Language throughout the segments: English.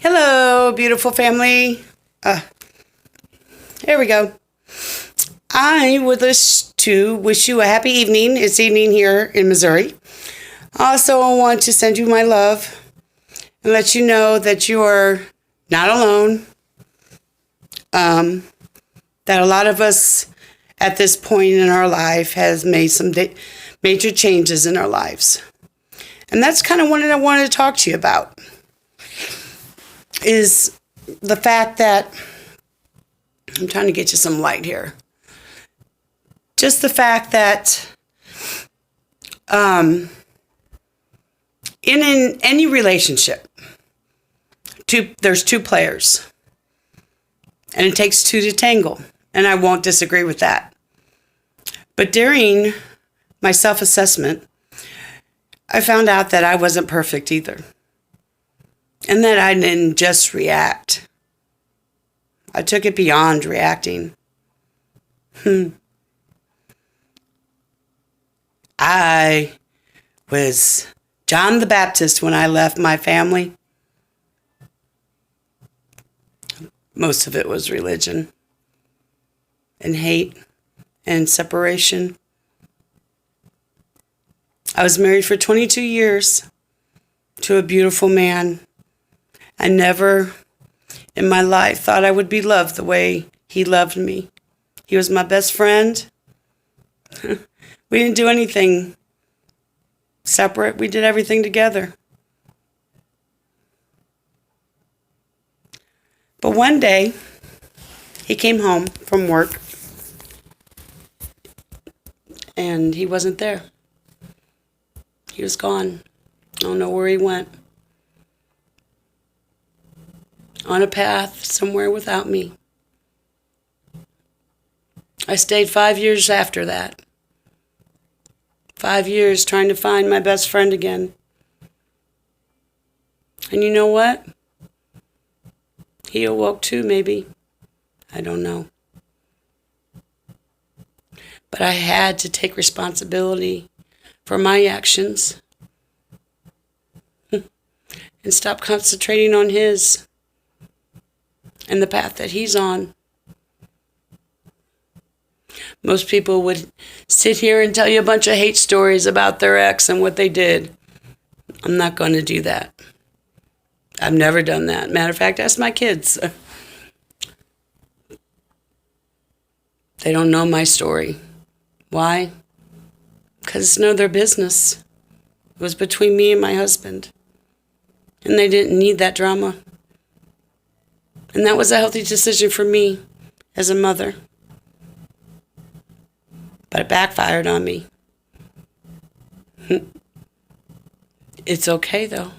Hello, beautiful family. Here we go. I would wish you a happy evening. It's evening here in Missouri. Also, I want to send you my love and let you know that you are not alone. That a lot of us at this point in our life has made some major changes in our lives. And that's kind of what I wanted to talk to you about. Is the fact that I'm trying to get you some light here. Just the fact that in any relationship, there's two players, and it takes two to tangle, and I won't disagree with that. But during my self-assessment, I found out that I wasn't perfect either. And that I didn't just react. I took it beyond reacting. I was John the Baptist when I left my family. Most of it was religion and hate and separation. I was married for 22 years to a beautiful man. I never in my life thought I would be loved the way he loved me. He was my best friend. We didn't do anything separate. We did everything together. But one day, he came home from work, and he wasn't there. He was gone. I don't know where he went. On a path somewhere without me. I stayed 5 years after that. 5 years trying to find my best friend again. And you know what? He awoke too, maybe. I don't know. But I had to take responsibility for my actions and stop concentrating on his and the path that he's on. Most people would sit here and tell you a bunch of hate stories about their ex and what they did. I'm not going to do that. I've never done that. Matter of fact, ask my kids. They don't know my story. Why? Because it's none of their business. It was between me and my husband. And they didn't need that drama. And that was a healthy decision for me as a mother. But it backfired on me. It's okay, though,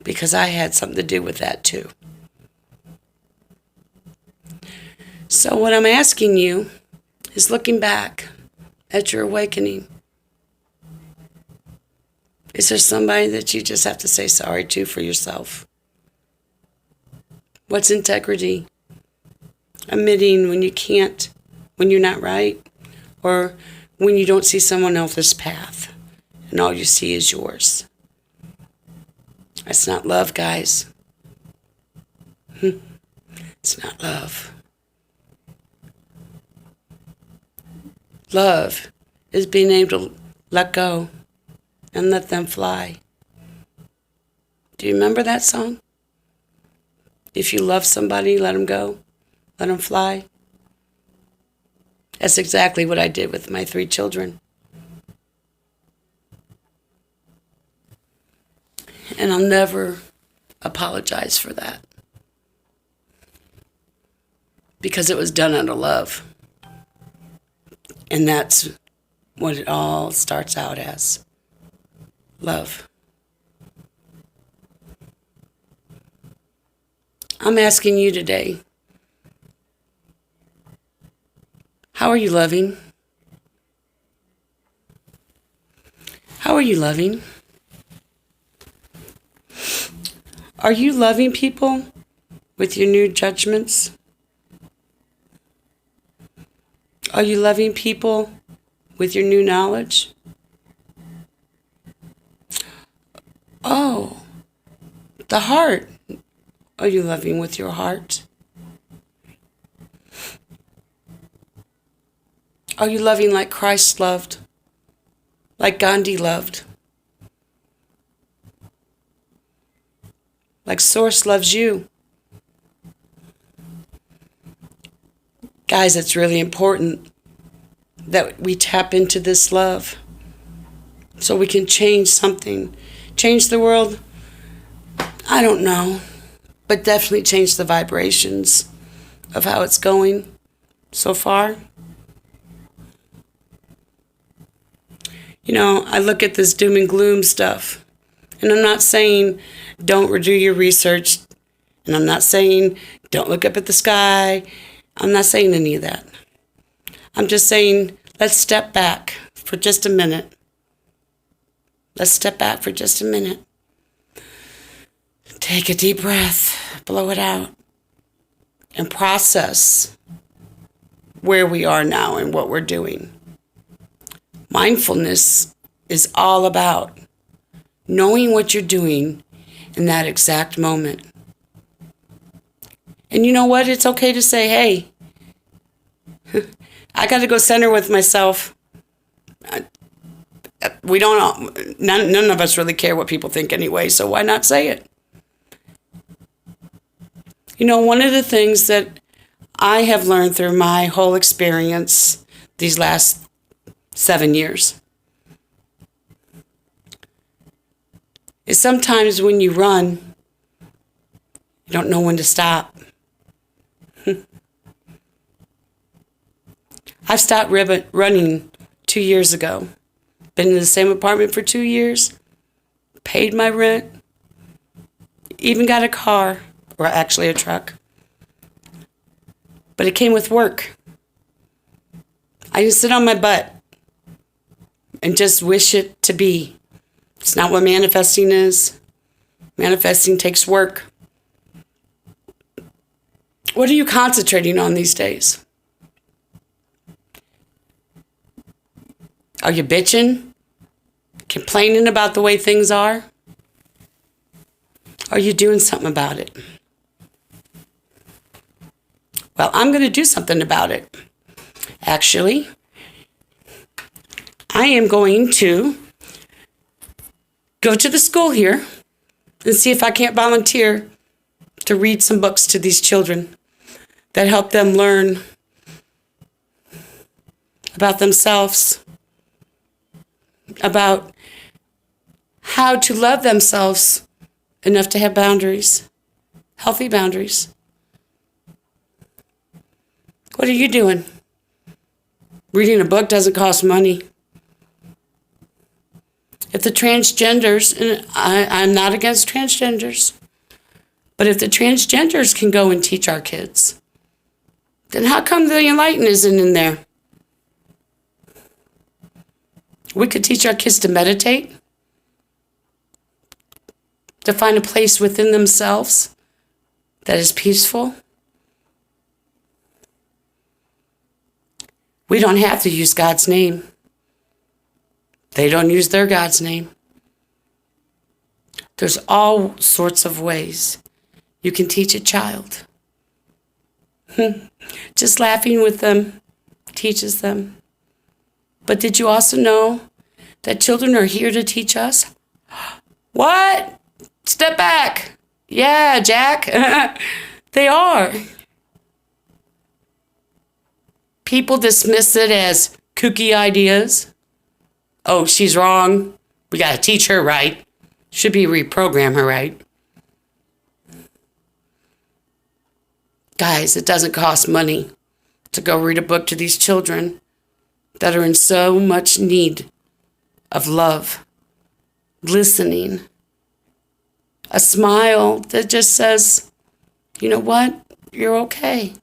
because I had something to do with that, too. So what I'm asking you is looking back at your awakening. Is there somebody that you just have to say sorry to for yourself? What's integrity? Admitting when you can't, when you're not right, or when you don't see someone else's path and all you see is yours. That's not love, guys. It's not love. Love is being able to let go and let them fly. Do you remember that song? If you love somebody, let them go. Let them fly. That's exactly what I did with my 3 children. And I'll never apologize for that. Because it was done out of love. And that's what it all starts out as. Love. I'm asking you today, how are you loving? How are you loving? Are you loving people with your new judgments? Are you loving people with your new knowledge? Oh, the heart Are you loving with your heart? Are you loving like Christ loved? Like Gandhi loved? Like Source loves you? Guys, it's really important that we tap into this love so we can change something. Change the world? I don't know. But definitely change the vibrations of how it's going so far. You know, I look at this doom and gloom stuff, and I'm not saying don't redo your research, and I'm not saying don't look up at the sky. I'm not saying any of that. I'm just saying let's step back for just a minute. Let's step back for just a minute. Take a deep breath, blow it out, and process where we are now and what we're doing. Mindfulness is all about knowing what you're doing in that exact moment. And you know what? It's okay to say, hey, I got to go center with myself. We don't, none of us really care what people think anyway, so why not say it? You know, one of the things that I have learned through my whole experience these last 7 years is sometimes when you run, you don't know when to stop. I've stopped running 2 years ago. Been in the same apartment for 2 years, paid my rent, even got a car, or actually a truck. But it came with work. I didn't sit on my butt and just wish it to be. It's not what manifesting is. Manifesting takes work. What are you concentrating on these days? Are you bitching? Complaining about the way things are? Are you doing something about it? Well, I'm going to do something about it. Actually, I am going to go to the school here and see if I can't volunteer to read some books to these children that help them learn about themselves, about how to love themselves enough to have boundaries, healthy boundaries. What are you doing? Reading a book doesn't cost money. If the transgenders, and I'm not against transgenders, but if the transgenders can go and teach our kids, then how come the Enlightened isn't in there? We could teach our kids to meditate, to find a place within themselves that is peaceful. We don't have to use God's name. They don't use their God's name. There's all sorts of ways you can teach a child. Just laughing with them teaches them. But did you also know that children are here to teach us? What? Step back. Yeah, Jack. They are. People dismiss it as kooky ideas. Oh, she's wrong. We got to teach her right. Should be reprogram her right. Guys, it doesn't cost money to go read a book to these children that are in so much need of love, listening, a smile that just says, you know what? You're okay.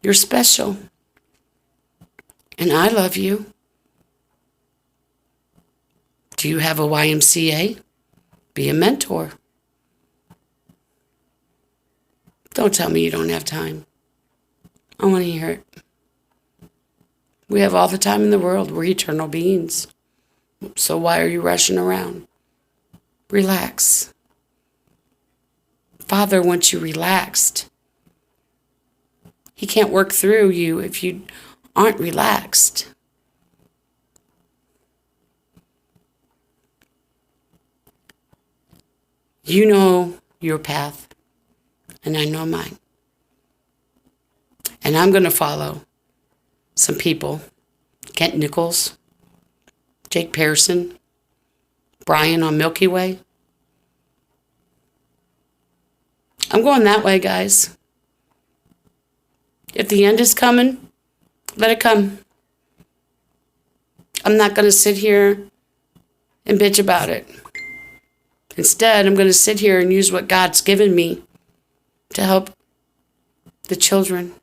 You're special. And I love you. Do you have a YMCA? Be a mentor. Don't tell me you don't have time. I want to hear it. We have all the time in the world. We're eternal beings. So why are you rushing around? Relax. Father wants you relaxed. He can't work through you if you aren't relaxed. You know your path, and I know mine. And I'm going to follow some people. Kent Nichols, Jake Pearson, Brian on Milky Way. I'm going that way, guys. If the end is coming, let it come. I'm not going to sit here and bitch about it. Instead, I'm going to sit here and use what God's given me to help the children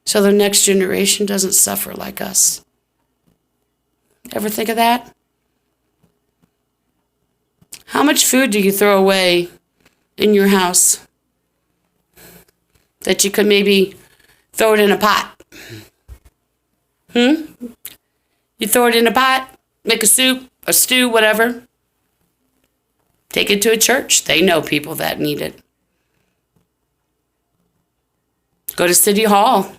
so the next generation doesn't suffer like us. Ever think of that? How much food do you throw away in your house that you could maybe throw it in a pot? You throw it in a pot, make a soup, a stew, whatever. Take it to a church. They know people that need it. Go to City Hall.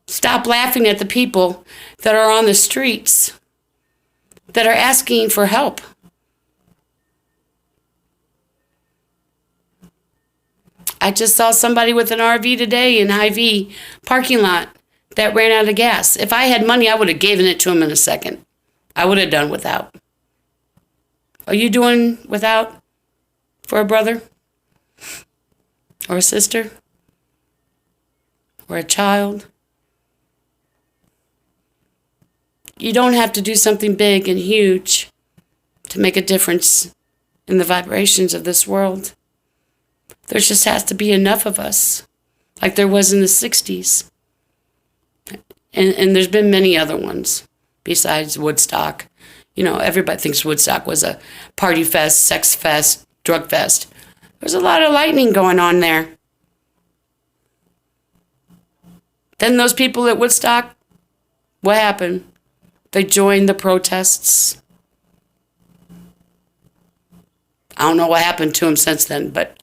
Stop laughing at the people that are on the streets that are asking for help. I just saw somebody with an RV today in Hy-Vee parking lot that ran out of gas. If I had money, I would have given it to him in a second. I would have done without. Are you doing without for a brother or a sister or a child? You don't have to do something big and huge to make a difference in the vibrations of this world. There just has to be enough of us, like there was in the 60s. And there's been many other ones besides Woodstock. You know, everybody thinks Woodstock was a party fest, sex fest, drug fest. There's a lot of lightning going on there. Then those people at Woodstock, what happened? They joined the protests. I don't know what happened to them since then, but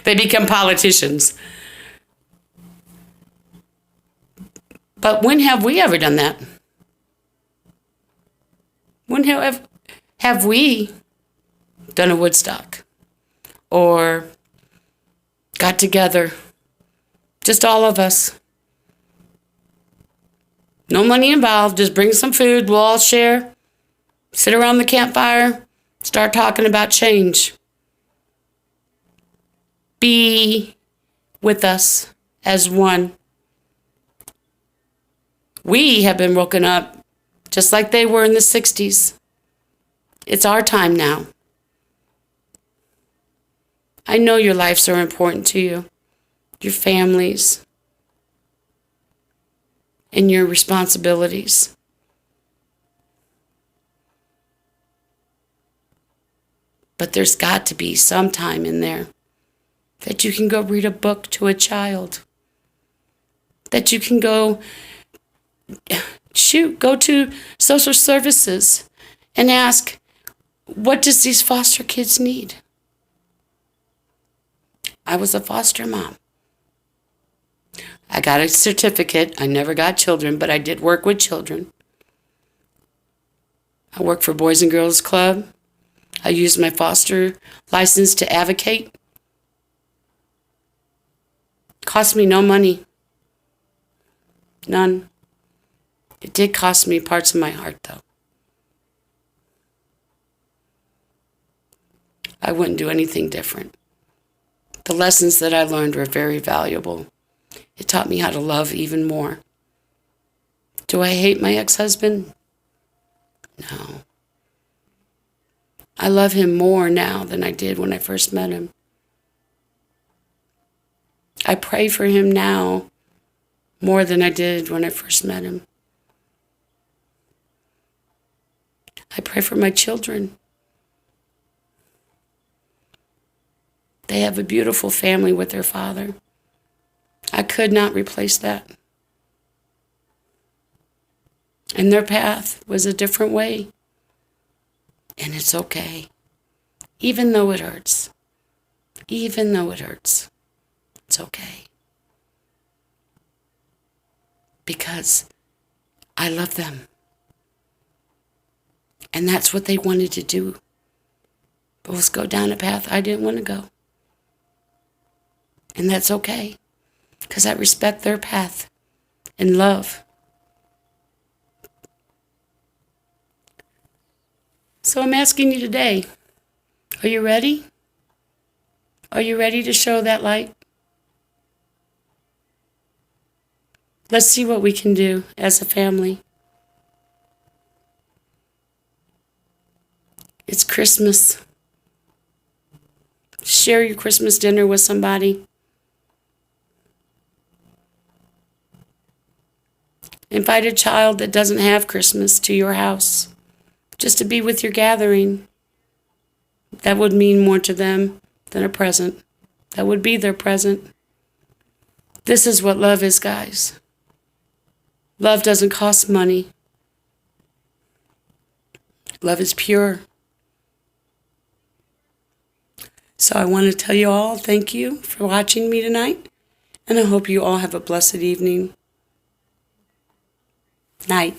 they become politicians. But when have we ever done that? When have we done a Woodstock? Or got together, just all of us? No money involved, just bring some food, we'll all share, sit around the campfire, start talking about change. Be with us as one. We have been woken up just like they were in the 60s. It's our time now. I know your lives are important to you, your families, and your responsibilities. But there's got to be some time in there that you can go read a book to a child, that you can go to social services and ask, what does these foster kids need? I was a foster mom. I got a certificate. I never got children, but I did work with children. I worked for Boys and Girls Club. I used my foster license to advocate. Cost me no money. None. It did cost me parts of my heart, though. I wouldn't do anything different. The lessons that I learned were very valuable. It taught me how to love even more. Do I hate my ex-husband? No. I love him more now than I did when I first met him. I pray for him now more than I did when I first met him. I pray for my children. They have a beautiful family with their father. I could not replace that. And their path was a different way. And it's okay. even though it hurts. Even though it hurts. It's okay. Because I love them. And that's what they wanted to do. But let's go down a path I didn't want to go. And that's okay. Because I respect their path in love. So I'm asking you today, are you ready? Are you ready to show that light? Let's see what we can do as a family. It's Christmas. Share your Christmas dinner with somebody. Invite a child that doesn't have Christmas to your house just to be with your gathering. That would mean more to them than a present. That would be their present. This is what love is, guys. Love doesn't cost money. Love is pure. So I want to tell you all thank you for watching me tonight, and I hope you all have a blessed evening. Night.